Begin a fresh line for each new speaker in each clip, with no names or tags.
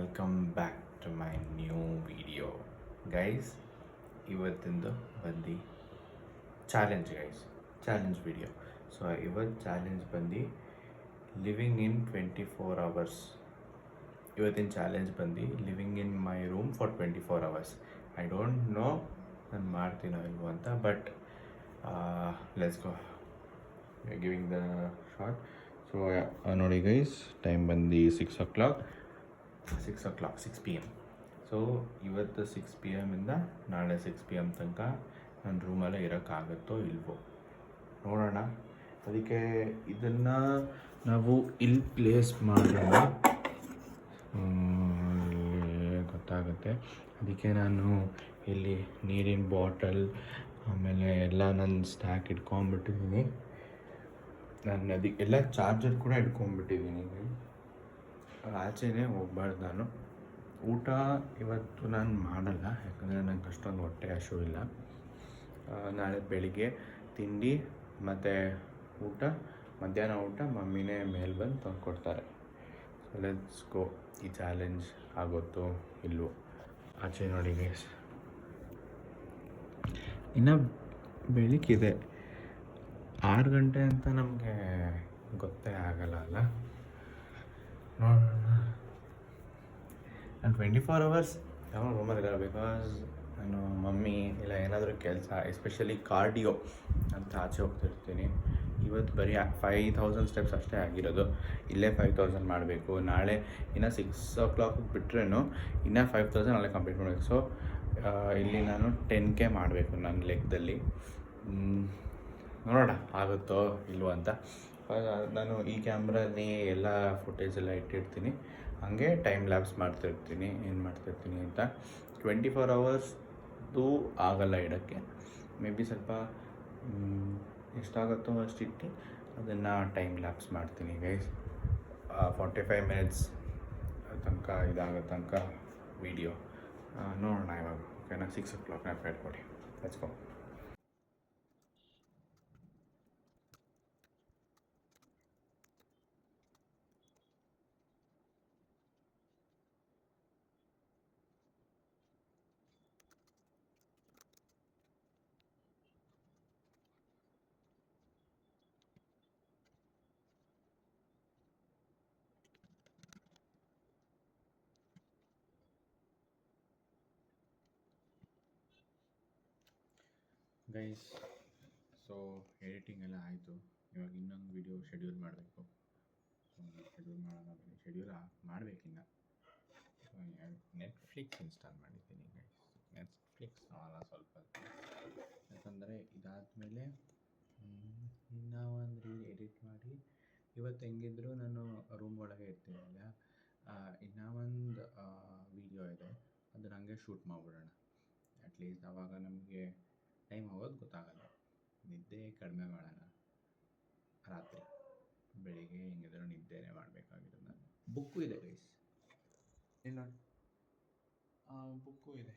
Welcome back to my new video guys. ಇವತ್ತಿಂದು ಬಂದು challenge video. So ಇವತ್ತು challenge ಬಂದು ಲಿವಿಂಗ್ ಇನ್ 24 hours. ಇವತ್ತಿನ ಚಾಲೆಂಜ್ ಬಂದು living in my room for 24 hours. I don't know ನಾನು ಮಾಡ್ತೀನೋ ಇಲ್ವೋ ಅಂತ, but let's go giving the short. So ನೋಡಿ ಗೈಸ್, ಟೈಮ್ ಬಂದು 6 o'clock, 6 PM. ಸೊ ಇವತ್ತು 6 PM ಇಂದ ನಾಳೆ 6 PM ತನಕ ನನ್ನ ರೂಮಲ್ಲೇ ಇರೋಕ್ಕಾಗತ್ತೋ ಇಲ್ವೋ ನೋಡೋಣ. ಅದಕ್ಕೆ ಇದನ್ನು ನಾವು ಇಲ್ಲಿ ಪ್ಲೇಸ್ ಮಾಡೋಣ, ಗೊತ್ತಾಗುತ್ತೆ. ಅದಕ್ಕೆ ನಾನು ಇಲ್ಲಿ ನೀರಿನ ಬಾಟಲ್ ಆಮೇಲೆ ಎಲ್ಲ ನನ್ನ ಸ್ಟ್ಯಾಕ್ ಇಟ್ಕೊಂಡ್ಬಿಟ್ಟಿದ್ದೀನಿ. ನಾನು ಅದಕ್ಕೆಲ್ಲ ಚಾರ್ಜರ್ ಕೂಡ ಇಟ್ಕೊಂಡ್ಬಿಟ್ಟಿದ್ದೀನಿ. ಆಚೆನೇ ಹೋಗ್ಬಾರ್ದು ನಾನು. ಊಟ ಇವತ್ತು ನಾನು ಮಾಡಲ್ಲ, ಯಾಕಂದರೆ ನಂಗೆ ಅಷ್ಟೊಂದು ಹೊಟ್ಟೆ ಹಸಿವು ಇಲ್ಲ. ನಾಳೆ ಬೆಳಿಗ್ಗೆ ತಿಂಡಿ ಮತ್ತು ಊಟ, ಮಧ್ಯಾಹ್ನ ಊಟ ಮಮ್ಮಿನೇ ಮೇಲೆ ಬಂದು ತಂದುಕೊಡ್ತಾರೆ. So let's go. ಈ ಚಾಲೆಂಜ್ ಆಗುತ್ತೋ ಇಲ್ವೋ. ಆಚೆ ನೋಡಿ ಗೈಸ್, ಇನ್ನು ಬೆಳಕಿದೆ. 6 ಗಂಟೆ ಅಂತ ನಮಗೆ ಗೊತ್ತೇ ಆಗಲ್ಲ ಅಲ್ಲ. ನೋಡೋಣ. ನಾನು 24 hours ಯಾವ ರೂಮಲ್ಲಿರಲ್ಲ, ಬಿಕಾಸ್ ನಾನು ಮಮ್ಮಿ ಇಲ್ಲ ಏನಾದರೂ ಕೆಲಸ, ಎಸ್ಪೆಷಲಿ ಕಾರ್ಡಿಯೋ ಅಂತ ಆಚೆ ಹೋಗ್ತಿರ್ತೀನಿ. ಇವತ್ತು ಬರೀ 5000 ಸ್ಟೆಪ್ಸ್ ಅಷ್ಟೇ ಆಗಿರೋದು. ಇಲ್ಲೇ 5000 ಮಾಡಬೇಕು. ನಾಳೆ ಇನ್ನು 6 o'clock ಬಿಟ್ರೇನು ಇನ್ನೂ 5000 ನಾಳೆ ಕಂಪ್ಲೀಟ್ ಮಾಡಬೇಕು. ಸೊ ಇಲ್ಲಿ ನಾನು 10K ಮಾಡಬೇಕು ನನ್ನ ಲೆಕ್ಕದಲ್ಲಿ. ನೋಡೋಣ ಆಗುತ್ತೋ ಇಲ್ವೋ ಅಂತ. ನಾನು ಈ ಕ್ಯಾಮ್ರಲ್ಲಿ ಎಲ್ಲ ಫುಟೇಜ್ ಎಲ್ಲ ಇಟ್ಟಿರ್ತೀನಿ, ಹಾಗೆ ಟೈಮ್ ಲ್ಯಾಬ್ಸ್ ಮಾಡ್ತಾಯಿರ್ತೀನಿ ಏನು ಮಾಡ್ತಾಯಿರ್ತೀನಿ ಅಂತ. 24 hours ಆಗಲ್ಲ ಇಡೋಕ್ಕೆ. ಮೇ ಬಿ ಸ್ವಲ್ಪ ಎಷ್ಟಾಗುತ್ತೋ ಅಷ್ಟಿಟ್ಟು ಅದನ್ನು ಟೈಮ್ ಲ್ಯಾಬ್ಸ್ ಮಾಡ್ತೀನಿ ಗೈಸ್. 45 minutes ತನಕ ಇದಾಗೋ ತನಕ ವೀಡಿಯೋ ನೋಡೋಣ ಇವಾಗ. ಓಕೆನಾ? 6 o'clock ಇಟ್ಕೊಡಿ. Let's go. Guys, so editing ಎಲ್ಲ ಆಯಿತು. ಇವಾಗ ಇನ್ನೊಂದು ವೀಡಿಯೋ ಶೆಡ್ಯೂಲ್ ಮಾಡಬೇಕು. ಶೆಡ್ಯೂಲ್ ಮಾಡೋಣ ಬನ್ನಿ. ಶೆಡ್ಯೂಲ್ ಮಾಡಬೇಕಿನ್ನ. ನೆಟ್ಫ್ಲಿಕ್ಸ್ ಇನ್ಸ್ಟಾಲ್ ಮಾಡಿದ್ದೀನಿ ಗೈಸ್. ನೆಟ್ಫ್ಲಿಕ್ಸ್ ನೋಡೋಣ ಸ್ವಲ್ಪ, ಯಾಕಂದರೆ ಇದಾದಮೇಲೆ ಇನ್ನೂ ಒಂದು ರೀಲ್ ಎಡಿಟ್ ಮಾಡಿ. ಇವತ್ತು ಹೆಂಗಿದ್ರು ನಾನು ರೂಮ್ ಒಳಗೆ ಇರ್ತೀನಲ್ಲ, ಇನ್ನೂ ಒಂದು ವೀಡಿಯೋ ಇದೆ, ಅದು ನನಗೆ ಶೂಟ್ ಮಾಡಿಬಿಡೋಣ. ಅಟ್ಲೀಸ್ಟ್ ಆವಾಗ ನಮಗೆ ಟೈಮ್ ಆಗೋದು ಗೊತ್ತಾಗಲ್ಲ. ನಿದ್ದೆ ಕಡಿಮೆ ಮಾಡೋಣ. ರಾತ್ರಿ ಬೆಳಿಗ್ಗೆ ಹೆಂಗಿದ್ರು ನಿದ್ದೆನೇ ಮಾಡಬೇಕಾಗಿರೋದು. ನಾನು ಬುಕ್ಕು ಇದೆ ಗೈಸ್, ಇಲ್ಲ ಬುಕ್ಕು ಇದೆ.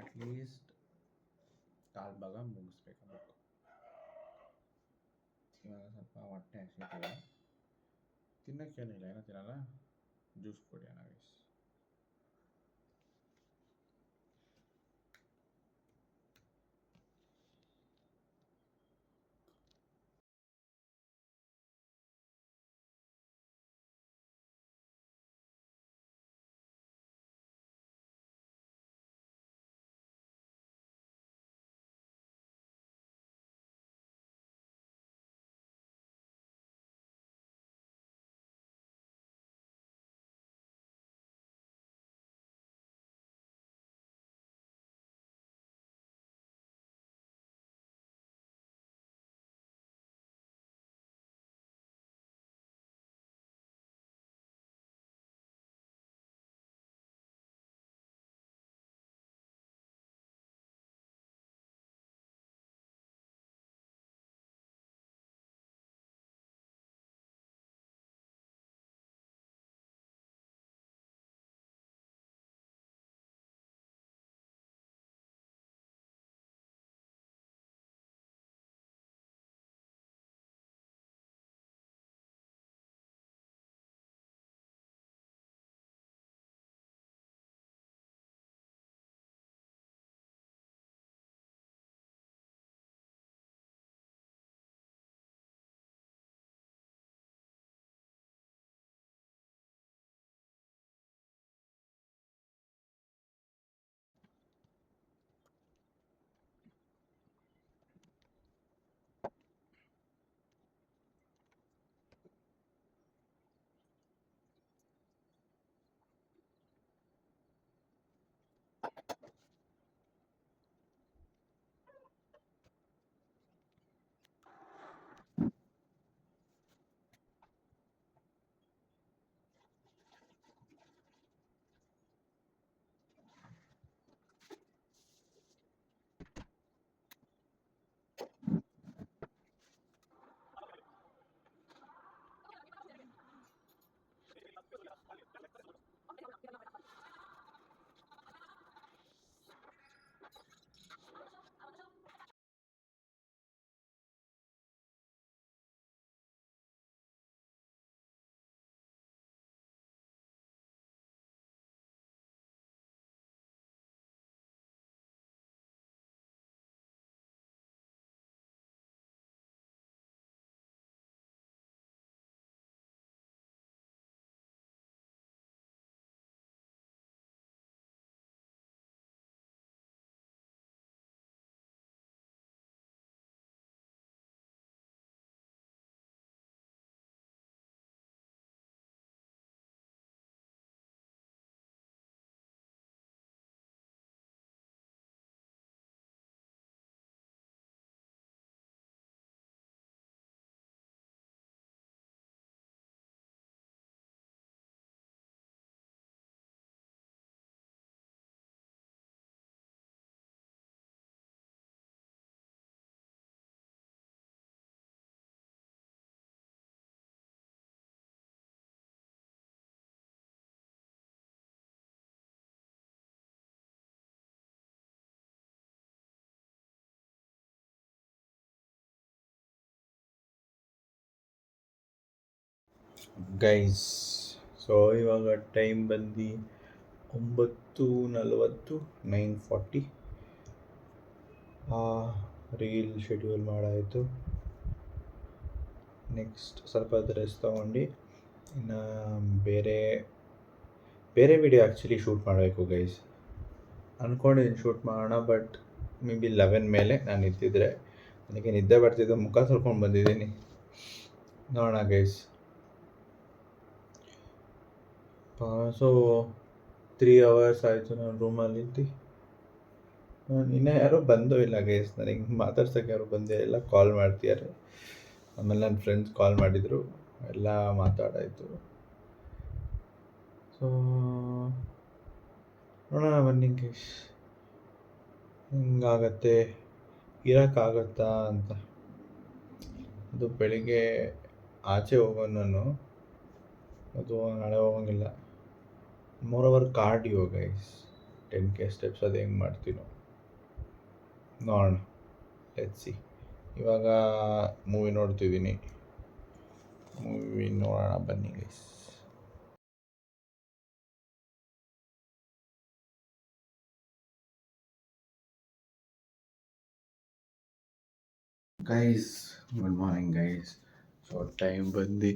ಅಟ್ಲೀಸ್ಟ್ ಕಾಲು ಭಾಗ ಮುಗಿಸ್ಬೇಕು ಬುಕ್. ಇವಾಗ ಸ್ವಲ್ಪ ಹೊಟ್ಟೆ ಹಸಿತಿದೆ, ತಿನ್ನೋಕ್ಕೇನಿಲ್ಲ, ಏನೋ ತಿನ್ನಲ್ಲ. ಜ್ಯೂಸ್ ಕುಡಿಯೋಣ ಗೈಸ್. ಗೈಸ್, ಸೊ ಇವಾಗ ಟೈಮ್ ಬಂದು 9:40, 9:40. Reel schedule ಮಾಡಾಯಿತು. ನೆಕ್ಸ್ಟ್ ಸ್ವಲ್ಪ ಹೊತ್ತು ರೆಸ್ಟ್ ತೊಗೊಂಡು ಇನ್ನು ಬೇರೆ ಬೇರೆ ವಿಡಿಯೋ ಆ್ಯಕ್ಚುಲಿ ಶೂಟ್ ಮಾಡಬೇಕು ಗೈಸ್. ಅಂದ್ಕೊಂಡಿದ್ದೀನಿ ಶೂಟ್ ಮಾಡೋಣ, ಬಟ್ ಮೇ ಬಿ 11 ಮೇಲೆ ನಾನು ಇದ್ದಿದ್ರೆ. ನನಗೆ ನಿದ್ದೆ ಬರ್ತಿದ್ದು, ಮುಖ ತೊಳ್ಕೊಂಡು ಬಂದಿದ್ದೀನಿ. ನೋಡೋಣ ಗೈಸ್. ಸೊ 3 hours ಆಯಿತು ನಾನು ರೂಮಲ್ಲಿದ್ದು. ಇನ್ನೂ ಯಾರೂ ಬಂದೂ ಇಲ್ಲ ಗೈಸ್. ನನಗೆ ಮಾತಾಡ್ಸೋಕ್ಕೆ ಯಾರು ಬಂದೇ ಇಲ್ಲ. ಕಾಲ್ ಮಾಡ್ತಿದ್ದಾರೆ. ಆಮೇಲೆ ನನ್ನ ಫ್ರೆಂಡ್ಸ್ ಕಾಲ್ ಮಾಡಿದರು, ಎಲ್ಲ ಮಾತಾಡಾಯಿತು. ಸೊ ನೋಡೋಣ ಬನ್ನಿ ಗೈಸ್, ಹಿಂಗಾಗತ್ತೆ, ಇರೋಕ್ಕಾಗತ್ತಾ ಅಂತ. ಅದು ಬೆಳಿಗ್ಗೆ ಆಚೆ ಹೋಗೋನು ನಾನು, ಅದು ನಾಳೆ ಹೋಗೋಂಗಿಲ್ಲ. More cardio guys, 10K steps ಅದು ಹೆಂಗೆ ಮಾಡ್ತೀನೋ ನೋಡೋಣ, ಲೆಟ್ಸ್ ಸಿ. ಇವಾಗ ಮೂವಿ ನೋಡ್ತಿದ್ದೀನಿ. ಮೂವಿ ನೋಡೋಣ ಬನ್ನಿ guys. Guys, good morning guys. So time ಬಂದು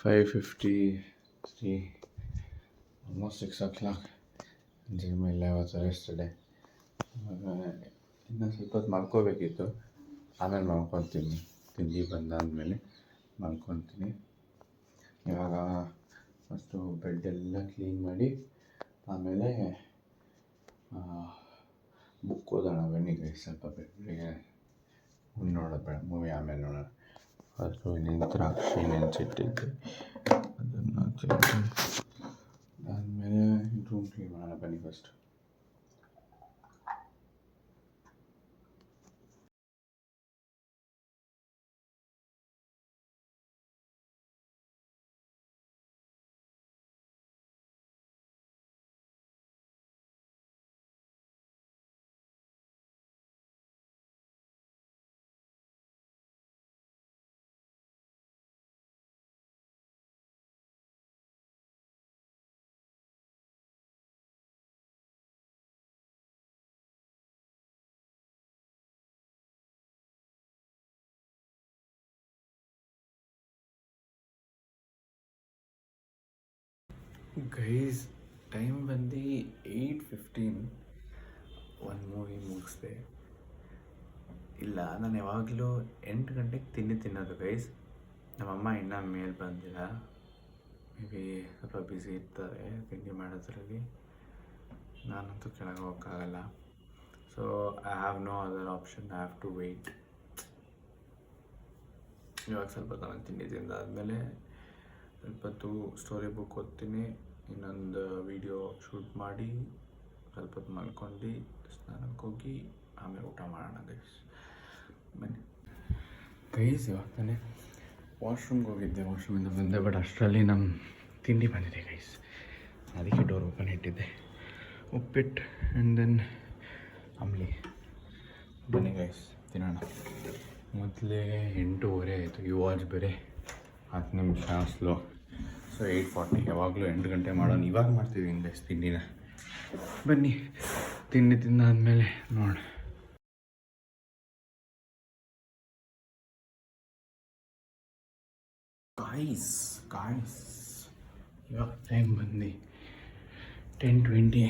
5:53, ಆಲ್ಮೋಸ್ಟ್ 6 o'clock. ಜಿಮ್ ಇಲ್ಲ ಇವತ್ತು, ರೆಸ್ಟ್ ಡೇ. ಇನ್ನೂ ಸ್ವಲ್ಪ ಹೊತ್ತು ಮಲ್ಕೋಬೇಕಿತ್ತು, ಆಮೇಲೆ ಮಲ್ಕೊತೀನಿ. ತಿಂಡಿ ಬಂದಾದಮೇಲೆ ಮಲ್ಕೊತೀನಿ. ಇವಾಗ ಫಸ್ಟು ಬೆಡ್ಡೆಲ್ಲ ಕ್ಲೀನ್ ಮಾಡಿ ಆಮೇಲೆ ಬುಕ್ ಓದೋಣ ಬನ್ನಿ ಗೈಸ್. ಸ್ವಲ್ಪ ಬೆಡ್ಗೆ ನೋಡೋದು ಬೇಡ, ಮೂವಿ ಆಮೇಲೆ ನೋಡೋಣ. ಫಸ್ಟು ಇನ್ನೇನು ದ್ರಾಕ್ಷಿ ನೆನೆಸಿಟ್ಟಿದ್ದೆ, ಅದನ್ನು ಅದಾದಮೇಲೆ ರೂಮ್ ಕ್ಲೀನ್ ಮಾಡೋಣ ಬನ್ನಿ ಫಸ್ಟ್. ಗೈಸ್, ಟೈಮ್ ಬಂದು 8:15. ಒಂದು ಮೂವಿ ಮುಗಿಸ್ದೆ. ಇಲ್ಲ, ನಾನು ಯಾವಾಗಲೂ 8 ಗಂಟೆಗೆ ತಿನ್ನೋದು ಗೈಸ್. ನಮ್ಮಮ್ಮ ಇನ್ನೂ ಮೇಲೆ ಬಂದಿಲ್ಲ. ಮೇ ಬಿ ಸ್ವಲ್ಪ ಬ್ಯುಸಿ ಇರ್ತಾರೆ ತಿಂಡಿ ಮಾಡೋದ್ರಲ್ಲಿ. ನಾನಂತೂ ಕೆಳಗೆ ಹೋಗೋಕ್ಕಾಗಲ್ಲ. So I have no other option, I have to wait. ಇವಾಗ ಸ್ವಲ್ಪ ನಾನು ತಿಂಡಿ ತಿಂದಾದಮೇಲೆ ಸ್ವಲ್ಪ ಹೊತ್ತು ಸ್ಟೋರಿ ಬುಕ್ ಓದ್ತೀನಿ. ಇನ್ನೊಂದು ವೀಡಿಯೋ ಶೂಟ್ ಮಾಡಿ ಸ್ವಲ್ಪ ಹೊತ್ತು ಮಲ್ಕೊಂಡು ಸ್ನಾನಕ್ಕೆ ಹೋಗಿ ಆಮೇಲೆ ಊಟ ಮಾಡೋಣ ಗೈಸ್. ಬನ್ನಿ ಗೈಸ್, ಇವಾಗ ತಾನೇ ವಾಶ್ರೂಮ್ಗೆ ಹೋಗಿದ್ದೆ, ವಾಶ್ರೂಮಿಂದ ಬಂದೆ. ಬಟ್ ಅಷ್ಟರಲ್ಲಿ ನಮ್ಮ ತಿಂಡಿ ಬಂದಿದೆ ಗೈಸ್. ಅದಕ್ಕೆ ಡೋರ್ ಓಪನ್ ಇಟ್ಟಿದ್ದೆ. ಉಪ್ಪಿಟ್ಟು ಆ್ಯಂಡ್ ದೆನ್ ಅಂಬ್ಲಿ. ಬನ್ನಿ ಗೈಸ್, ತಿನ್ನೋಣ. ಮೊದಲೇ 8:15 ಆಯಿತು. ಈ ವಾಚ್ ಬೇರೆ 10 ನಿಮಿಷ ಸ್ಲೋ. ಸೊ 8:40. ಯಾವಾಗಲೂ 8 ಗಂಟೆ ಮಾಡೋಣ. ಇವಾಗ ಮಾಡ್ತಿದ್ದೀನಿ ಗೈಸ್ ತಿಂಡಿನ. ಬನ್ನಿ, ತಿಂಡಿ ತಿಂದಾದ್ಮೇಲೆ ನೋಡೋಣ. ಗಾಯ್ಸ್, ಇವಾಗ ಟೈಮ್ ಬಂದು 10:20.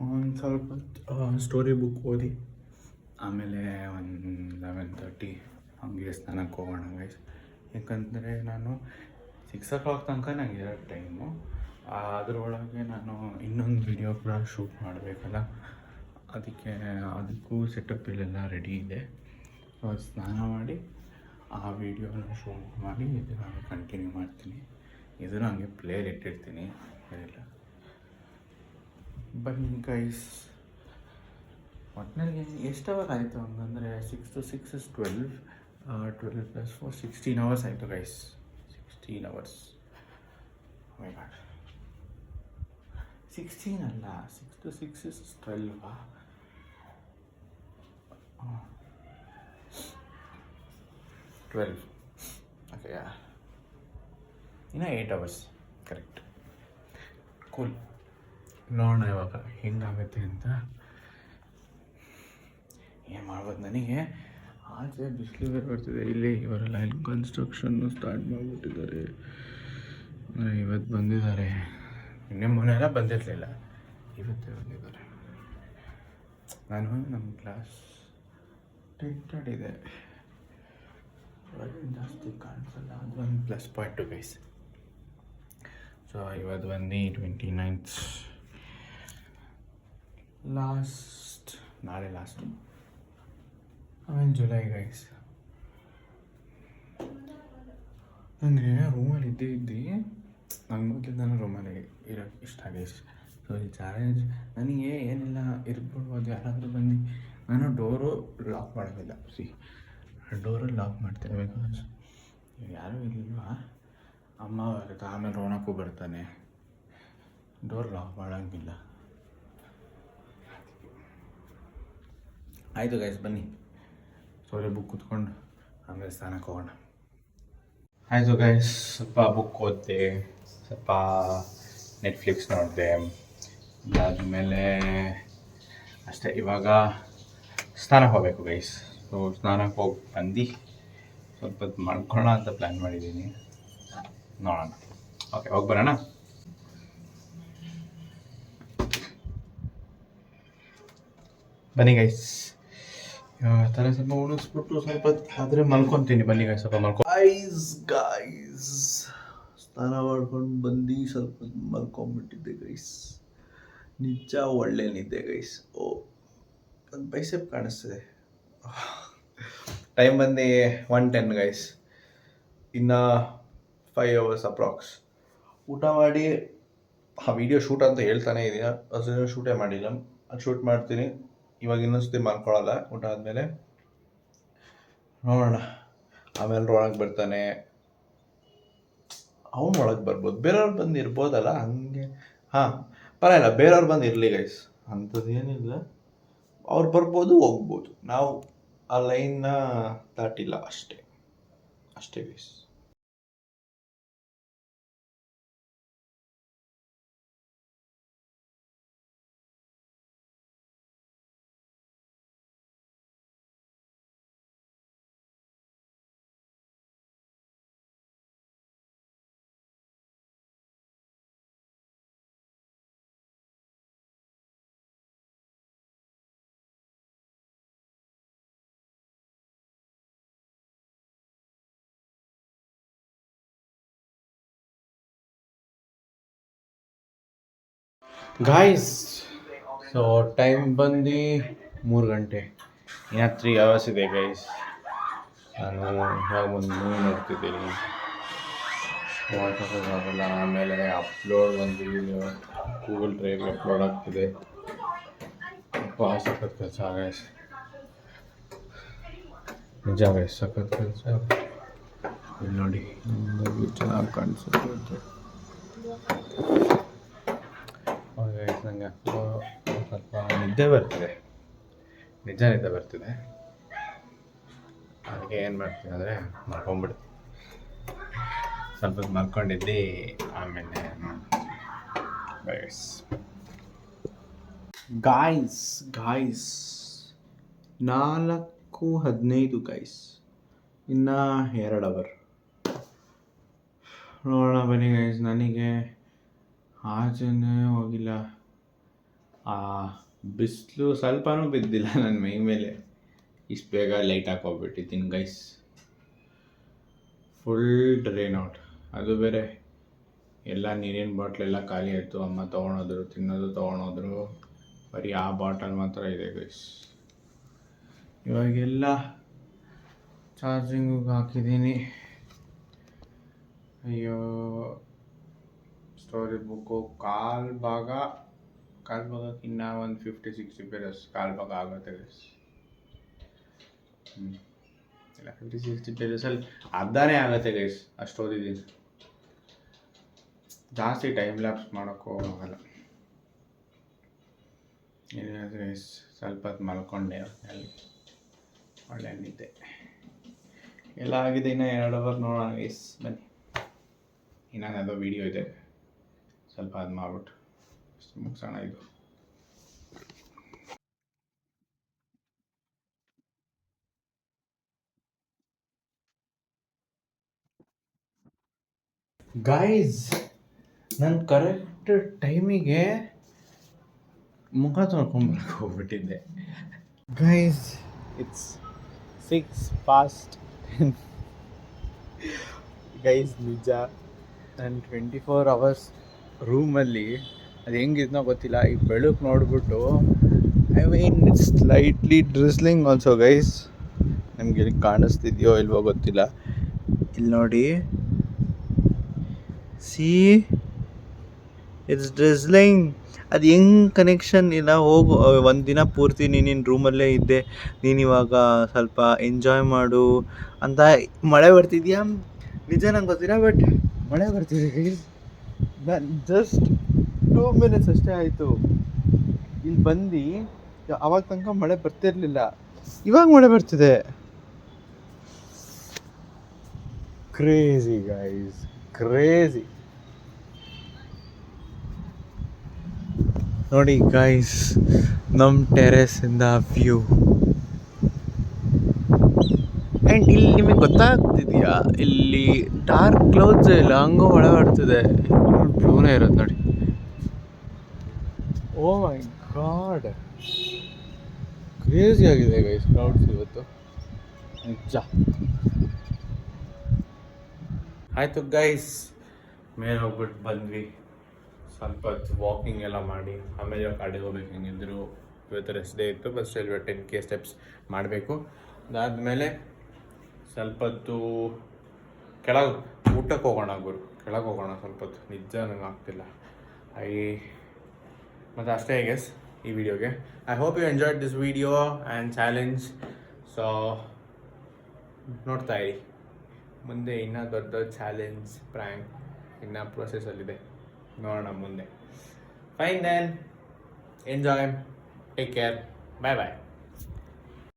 ಒಂದು ಸ್ವಲ್ಪ ಸ್ಟೋರಿ ಬುಕ್ ಓದಿ ಆಮೇಲೆ ಒಂದು 11:30 ಹಂಗೆ ಸ್ನಾನಕ್ಕೆ ಹೋಗೋಣ ಗೈಸ್. ಯಾಕಂದರೆ ನಾನು 6 o'clock ತನಕ ನನಗೆ ಇರೋ ಟೈಮು. ಅದರೊಳಗೆ ನಾನು ಇನ್ನೊಂದು ವಿಡಿಯೋ ಕೂಡ ಶೂಟ್ ಮಾಡಬೇಕಲ್ಲ, ಅದಕ್ಕೂ ಸೆಟಪ್ ಇಲ್ಲೆಲ್ಲ ರೆಡಿ ಇದೆ. ಸೊ ಸ್ನಾನ ಮಾಡಿ ಆ ವಿಡಿಯೋನ ಶೂಟ್ ಮಾಡಿ ಇದನ್ನು ಹಂಗೆ ಕಂಟಿನ್ಯೂ ಮಾಡ್ತೀನಿ. ಇದನ್ನು ಹಂಗೆ ಪ್ಲೇಲಿ ಇಟ್ಟಿರ್ತೀನಿ, ಇಲ್ಲ. ಬನ್ನಿ ಗೈಸ್. ಒಟ್ಟಿನಲ್ಲಿ ಎಷ್ಟು ಅವರ್ ಆಯಿತು ಹಂಗಂದರೆ 6 to 6 is 12. 12 + 4 16 hours ಆಯಿತು ಗೈಸ್. 16 hours. ಮೈ ಗಾಡ್, 16 ಅಲ್ಲ, 6 to 6 is 12. 12. ಓಕೆ, ಇನ್ನು 8 ಅವರ್ಸ್ ಕರೆಕ್ಟ್. ಕೂಲ್. ನೋಡೋಣ ಇವಾಗ ಹೆಂಗಾಗುತ್ತೆ ಅಂತ. ಏನು ಮಾಡ್ಬೋದು ನನಗೆ. ಆಚೆ ಬಿಸಿಲು ಬೇರೆ ಬರ್ತಿದೆ. ಇಲ್ಲಿ ಇವರೆಲ್ಲ ಇಲ್ಲಿ ಕನ್ಸ್ಟ್ರಕ್ಷನ್ನು ಸ್ಟಾರ್ಟ್ ಮಾಡಿಬಿಟ್ಟಿದ್ದಾರೆ. ಇವತ್ತು ಬಂದಿದ್ದಾರೆ. ನಿನ್ನೆ ಮೊನ್ನೆಲ್ಲ ಬಂದಿರಲಿಲ್ಲ, ಇವತ್ತೇ ಬಂದಿದ್ದಾರೆ. ನಾನು ನಮ್ಮ ಕ್ಲಾಸ್ ಟೆಂಟೆಡ್ ಇದೆ, ಜಾಸ್ತಿ ಕಾಣಿಸಲ್ಲ. ಅದು ಒಂದು ಪ್ಲಸ್ ಪಾಯಿಂಟು ಗೈಸ್. ಸೊ ಇವತ್ತು ಬಂದು 29th ಲಾಸ್ಟ್, ನಾಳೆ ಲಾಸ್ಟು, ಆಮೇಲೆ ಜುಲೈ ಗೈಸ್. ಅಂದರೆ ರೂಮಲ್ಲಿ ಇದ್ದಿ ನಂಗೆ ಮೊದಲು ನಾನು ರೂಮಲ್ಲಿ ಇರೋಕ್ಕೆ ಇಷ್ಟ ಗೈಸ್. ಸೊ ಈ ಚಾಲೆಂಜ್ ನನಗೆ ಏನಿಲ್ಲ ಇರ್ಬಿಡ್ಬೋದು. ಯಾರಾದರೂ ಬಂದು ನಾನು ಡೋರು ಲಾಕ್ ಮಾಡೋದಿಲ್ಲ. ಡೋರಲ್ಲಿ ಲಾಕ್ ಮಾಡ್ತೇನೆ. ಬಿಕಾಸ್ ಯಾರೂ ಇರಲಿಲ್ವಾ, ಅಮ್ಮ ಬರುತ್ತೆ, ಆಮೇಲೆ ರೋಣಕ್ಕೂ ಬರ್ತಾನೆ, ಡೋರ್ ಲಾಕ್ ಮಾಡೋಂಗಿಲ್ಲ. ಆಯಿತು ಗೈಸ್, ಬನ್ನಿ ಸೋರೆ ಬುಕ್ ಕೂತ್ಕೊಂಡು ಆಮೇಲೆ ಸ್ನಾನಕ್ಕೆ ಹೋಗೋಣ. ಆಯಿತು ಗೈಸ್, ಸ್ವಲ್ಪ ಬುಕ್ ಓದಿದೆ, ಸ್ವಲ್ಪ ನೆಟ್ಫ್ಲಿಕ್ಸ್ ನೋಡಿದೆ, ಅದಾದಮೇಲೆ ಅಷ್ಟೇ. ಇವಾಗ ಸ್ನಾನಕ್ಕೆ ಹೋಗಬೇಕು ಗೈಸ್. ಸೊ ಸ್ನಾನಕ್ಕೆ ಹೋಗಿ ಬಂದು ಸ್ವಲ್ಪ ಹೊತ್ತು ಮಾಡ್ಕೊಳ್ಳೋಣ ಅಂತ ಪ್ಲ್ಯಾನ್ ಮಾಡಿದ್ದೀನಿ. ನೋಡೋಣ. ಓಕೆ, ಹೋಗಿ ಬರೋಣ. ಬನ್ನಿ ಗೈಸ್, ಇವಾಗ ತಲೆ ಸ್ವಲ್ಪ ಉಣಿಸ್ಬಿಟ್ಟು ಸ್ವಲ್ಪ ಆದರೆ ಮಲ್ಕೊತೀನಿ. ಬನ್ನಿ ಗೈಸ್, ಸ್ವಲ್ಪ ಗಾಯ್ಸ್ ಸ್ನಾನ ಮಾಡ್ಕೊಂಡು ಬಂದು ಸ್ವಲ್ಪ ಮಲ್ಕೊಂಡ್ಬಿಟ್ಟಿದ್ದೆ ಗೈಸ್. ನಿಜ ಒಳ್ಳೆ ನಿದ್ದೆ ಗೈಸ್. ಒಂದು ಬೈಸೆಪ್ ಕಾಣಿಸ್ತಿದೆ. ಟೈಮ್ ಬಂದು 1:10 ಗೈಸ್. ಇನ್ನು 5 hours ಅಪ್ರಾಕ್ಸ್. ಊಟ ಮಾಡಿ ಆ ವಿಡಿಯೋ ಶೂಟ್ ಅಂತ ಹೇಳ್ತಾನೆ ಇದೀನಿ, ಅದು ಶೂಟೇ ಮಾಡಿಲ್ಲ. ಅದು ಶೂಟ್ ಮಾಡ್ತೀನಿ ಇವಾಗ. ಇನ್ನೊಂದ್ಸತಿ ಮಾಡ್ಕೊಳ್ಳಲ್ಲ ಊಟ ಆದಮೇಲೆ. ನೋಡೋಣ. ಆಮೇಲೆ ರೋಣಕ್ಕೆ ಬರ್ತಾನೆ, ಅವನು ಒಳಗೆ ಬರ್ಬೋದು. ಬೇರೆಯವ್ರು ಬಂದು ಇರ್ಬೋದಲ್ಲ, ಹಂಗೆ. ಹಾಂ, ಪರವಾಗಿಲ್ಲ, ಬೇರೆಯವ್ರು ಬಂದು ಇರಲಿ ಗೈಸ್, ಅಂಥದ್ದು ಏನಿಲ್ಲ. ಅವ್ರು ಬರ್ಬೋದು, ಹೋಗ್ಬೋದು. ನಾವು ಆ ಲೈನ್ನ ದಾಟಿಲ್ಲ ಅಷ್ಟೇ ಗೈಸ್. ಗಾಯ್ಸ್, ಸೊ ಟೈಮ್ ಬಂದು 3 ಗಂಟೆ. ಇನ್ನು 3 hours ಇದೆ ಗೈಸ್. ನಾನು ಇವಾಗ ಒಂದು ಮೂವಿ ನೋಡ್ತಿದ್ದೀನಿ, ಆಗಲ್ಲ. ಆಮೇಲೆ ಅಪ್ಲೋಡ್ ಒಂದು ವಿಡಿಯೋ ಗೂಗಲ್ ಡ್ರೈವ್ಗೆ ಅಪ್ಲೋಡ್ ಆಗ್ತಿದೆ. ಸಖತ್ ಕೆಲಸ ಗೈಸ್, ನಿಜ ಗೈಸ್, ಸಖತ್ ಕೆಲಸ. ಇಲ್ಲಿ ನೋಡಿ, ಚೆನ್ನಾಗಿ ಕಾಣಿಸುತ್ತೆ. ನನಗೆ ಸ್ವಲ್ಪ ನಿದ್ದೆ ಬರ್ತಿದೆ, ನಿಜ ನಿದ್ದೆ ಬರ್ತಿದೆ. ಅದಕ್ಕೆ ಏನು ಮಾಡ್ತೀನಿ ಅಂದರೆ ಮಲ್ಕೊಂಡ್ಬಿಡ್ತೀನಿ. ಸ್ವಲ್ಪ ಮಲ್ಕೊಂಡಿದ್ದು ಆಮೇಲೆ ಗಾಯ್ಸ್ 4:15 ಗೈಸ್. ಇನ್ನು 2 hour. ನೋಡೋಣ ಬನ್ನಿ ಗೈಸ್. ನನಗೆ ಆಚೆನೇ ಹೋಗಿಲ್ಲ, ಬಿಸಿಲು ಸ್ವಲ್ಪನೂ ಬಿದ್ದಿಲ್ಲ ನನ್ನ ಮೈ ಮೇಲೆ. ಇಷ್ಟು ಬೇಗ ಲೈಟ್ ಹಾಕೋಗ್ಬಿಟ್ಟಿದ್ದೀನಿ ಗೈಸ್. Full drain out. ಅದು ಬೇರೆ ಎಲ್ಲ ನೀರಿನ ಬಾಟ್ಲೆಲ್ಲ ಖಾಲಿ ಆಯಿತು. ಅಮ್ಮ ತೊಗೊಳೋದ್ರು, ತಿನ್ನೋದು ತೊಗೊಳೋದ್ರು, ಬರೀ ಆ ಬಾಟಲ್ ಮಾತ್ರ ಇದೆ ಗೈಸ್. ಇವಾಗೆಲ್ಲ ಚಾರ್ಜಿಂಗಿಗೆ ಹಾಕಿದ್ದೀನಿ. ಅಯ್ಯೋ, ಸ್ಟೋರಿ ಬುಕ್ಕು ಕಾಲು ಭಾಗಕ್ಕಿನ್ನ ಒಂದು 50-60 ಪೇಜಸ್, ಕಾಲು ಭಾಗ ಆಗುತ್ತೆ ಗೈಸ್. ಇಲ್ಲ, 50-60 ಪೇಜಸಲ್ಲಿ ಅರ್ಧನೇ ಆಗುತ್ತೆ ಗೈಸ್, ಅಷ್ಟು ಓದಿದ್ದೀನಿ. ಜಾಸ್ತಿ ಟೈಮ್ ಲ್ಯಾಪ್ಸ್ ಮಾಡೋಕ್ಕೂ ಆಗಲ್ಲ. ಏನಾದರೂ ಗೈಸ್, ಸ್ವಲ್ಪ ಹೊತ್ತು ಮಲ್ಕೊಂಡೆ, ಅಲ್ಲಿ ಒಳ್ಳೆ ನಿದ್ದೆ ಎಲ್ಲ ಆಗಿದೆ. ಇನ್ನು 2 hour ನೋಡೋಣ ಗೈಸ್, ಬನ್ನಿ. ಇನ್ನೊಂದು ವೀಡಿಯೋ ಇದೆ, ಸ್ವಲ್ಪ ಅದು ಮಾಡ್ಬಿಟ್ಟು ಮುಗಿಸೋಣ ಇದು. ಗೈಸ್, ನಾನು ಕರೆಕ್ಟ್ ಟೈಮಿಗೆ ಮುಖ ತೊಳ್ಕೊಂಬರಕ್ಕೆ ಹೋಗ್ಬಿಟ್ಟಿದ್ದೆ. Guys, it's 6:10. ಗೈಸ್, ನಿಜ ನಾನು 24 hours ರೂಮಲ್ಲಿ ಅದು ಹೆಂಗಿದ್ನೋ ಗೊತ್ತಿಲ್ಲ. ಈ ಬೆಳಕು ನೋಡ್ಬಿಟ್ಟು I mean it's slightly drizzling also guys. ನಿಮ್ಗೆ ಇಲ್ಲಿ ಕಾಣಿಸ್ತಿದೆಯೋ ಇಲ್ವೋ ಗೊತ್ತಿಲ್ಲ. ಇಲ್ಲಿ ನೋಡಿ, ಸಿ ಇಟ್ಸ್ ಡ್ರಿಸ್ಲಿಂಗ್. ಅದು ಹೆಂಗೆ ಕನೆಕ್ಷನ್ ಇಲ್ಲ. ಹೋಗು, ಒಂದು ದಿನ ಪೂರ್ತಿ ನೀನಿನ್ನ ರೂಮಲ್ಲೇ ಇದ್ದೆ, ನೀನು ಇವಾಗ ಸ್ವಲ್ಪ ಎಂಜಾಯ್ ಮಾಡು ಅಂತ. ಮಳೆ ಬರ್ತಿದ್ಯಾ ನಿಜ ನಂಗೆ ಗೊತ್ತಿಲ್ಲ, ಬಟ್ ಮಳೆ ಬರ್ತಿದೆ ಗೈಸ್. ನಾನು ಜಸ್ಟ್ 2 minutes ಅಷ್ಟೇ ಆಯಿತು ಇಲ್ಲಿ ಬಂದು. ಅವಾಗ ತನಕ ಮಳೆ ಬರ್ತಿರ್ಲಿಲ್ಲ, ಇವಾಗ ಮಳೆ ಬರ್ತಿದೆ. Crazy guys, crazy. ನೋಡಿ ಗೈಸ್, ನಮ್ಮ ಟೆರೆಸಿಂದ ವ್ಯೂ. ಆ್ಯಂಡ್ ಇಲ್ಲಿ ನಿಮಗೆ ಗೊತ್ತಾಗ್ತಿದೆಯಾ, ಇಲ್ಲಿ ಡಾರ್ಕ್ ಕ್ಲೌಡ್ಸ್ ಇಲ್ಲ, ಹಂಗೂ ಮಳೆ ಬರ್ತಿದೆ. ಬ್ಲೂನೇ ಇರೋದು ನೋಡಿ. ಓ ಮೈ ಗಾಡ್, ಕ್ರೇಜಿ ಆಗಿದೆ ಗೈಸ್ ಕ್ಲೌಡ್ಸ್ ಇವತ್ತು ನಿಜ. ಆಯಿತು ಗೈಸ್, ಮೇಲೆ ಹೋಗ್ಬಿಟ್ಟು ಬಂದ್ವಿ. ಸ್ವಲ್ಪ ಹೊತ್ತು ವಾಕಿಂಗ್ ಎಲ್ಲ ಮಾಡಿ ಆಮೇಲೆ ಗಾಡಿಗೆ ಹೋಗ್ಬೇಕು. ಹೆಂಗಿದ್ರು ಇವತ್ತು ರೆಸ್ಟ್ ಡೇ ಇತ್ತು, ಬಸ್ ರೈಲ್ವೆ 10K ಸ್ಟೆಪ್ಸ್ ಮಾಡಬೇಕು. ಅದಾದಮೇಲೆ ಸ್ವಲ್ಪ ಹೊತ್ತು ಕೆಳಗೆ ಊಟಕ್ಕೆ ಹೋಗೋಣ ಗುರು, ಕೆಳಗೆ ಹೋಗೋಣ ಸ್ವಲ್ಪ ಹೊತ್ತು. ನಿಜ ನಂಗೆ ಆಗ್ತಿಲ್ಲ. ಮತ್ತು ಅಷ್ಟೇ ಗೆಸ್ ಈ ವಿಡಿಯೋಗೆ. I hope you enjoyed this video and challenge. So ನೋಡ್ತಾ ಇರಿ, ಮುಂದೆ ಇನ್ನೂ ದೊಡ್ಡ ಚಾಲೆಂಜ್ ಪ್ರ್ಯಾಂಕ್ ಇನ್ನೂ ಪ್ರೊಸೆಸಲ್ಲಿದೆ, ನೋಡೋಣ ಮುಂದೆ. Fine then, enjoy, take care, bye ಬಾಯ್.